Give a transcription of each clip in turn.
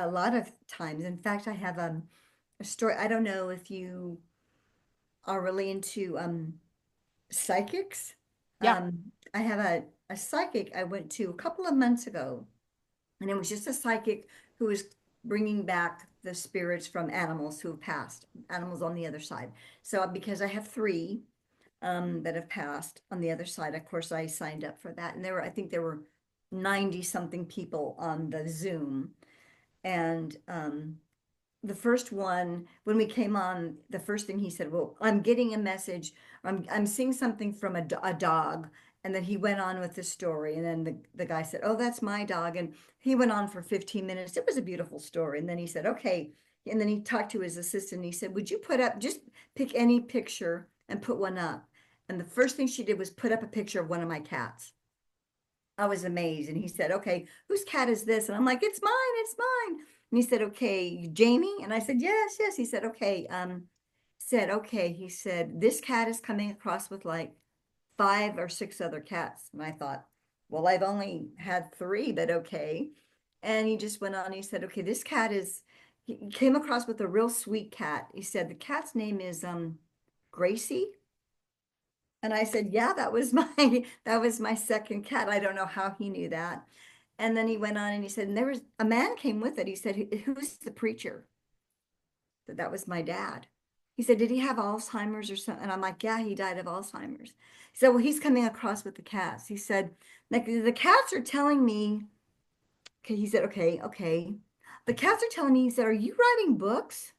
a lot of times. In fact, I have a story. I don't know if you are really into psychics. Yeah. I have a psychic I went to a couple of months ago, and it was just a psychic who was bringing back the spirits from animals who have passed, animals on the other side. So because I have three that have passed on the other side, of course, I signed up for that, and I think there were 90 something people on the Zoom, and the first one, when we came on, the first thing he said, well, I'm getting a message. I'm seeing something from a dog. And then he went on with the story. And then the guy said, oh, that's my dog. And he went on for 15 minutes. It was a beautiful story. And then he said, okay. And then he talked to his assistant. He said, would you put up, just pick any picture and put one up. And the first thing she did was put up a picture of one of my cats. I was amazed. And he said, okay, whose cat is this? And I'm like, it's mine, it's mine. And he said, okay, Jamie. And I said, yes, yes. He said, okay. He said, this cat is coming across with like 5 or 6 other cats. And I thought, well, I've only had three, but okay. And he just went on. He said, okay, he came across with a real sweet cat. He said, the cat's name is Gracie. And I said, yeah, that was my that was my second cat. I don't know how he knew that. And then he went on and he said, and there was a man came with it. He said, who's the preacher? That was my dad. He said, did he have Alzheimer's or something? And I'm like, yeah, he died of Alzheimer's. He said, well, he's coming across with the cats. He said, like the cats are telling me, okay, he said, okay, okay. The cats are telling me, he said, are you writing books?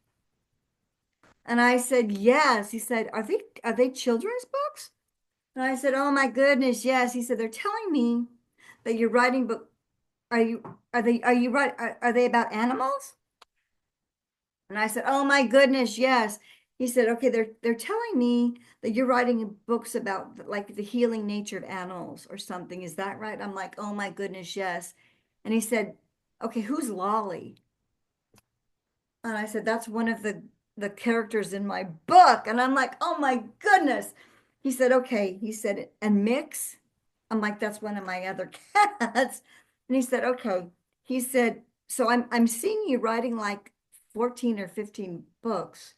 And I said, yes. He said, are they children's books? And I said, oh my goodness, yes. He said, they're telling me that you're writing book. Are they about animals? And I said, oh my goodness, yes. He said, okay, they're telling me that you're writing books about like the healing nature of animals or something. Is that right? I'm like, oh my goodness, yes. And he said, okay, who's Lolly? And I said, that's one of the characters in my book. And I'm like, oh my goodness. He said, okay. He said, and Mix? I'm like, that's one of my other cats. And he said, okay. He said, so I'm seeing you writing like 14 or 15 books.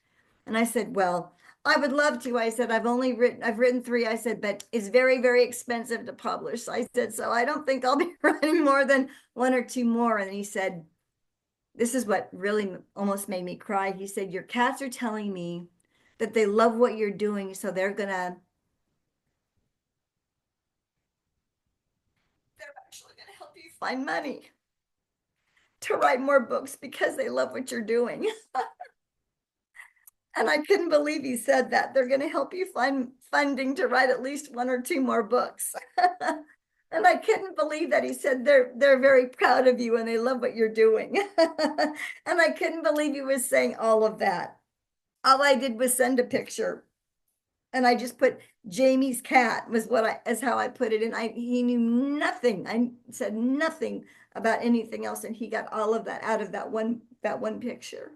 And I said, well, I would love to. I said, I've written three. I said, but it's very, very expensive to publish. I said, so I don't think I'll be writing more than one or two more. And he said, this is what really almost made me cry. He said, your cats are telling me that they love what you're doing, so they're actually gonna help you find money to write more books because they love what you're doing. And I couldn't believe he said that. They're gonna help you find funding to write at least one or two more books. And I couldn't believe that he said they're very proud of you and they love what you're doing. And I couldn't believe he was saying all of that. All I did was send a picture and I just put Jamie's cat was what I as how I put it. And he knew nothing. I said nothing about anything else, and he got all of that out of that one picture.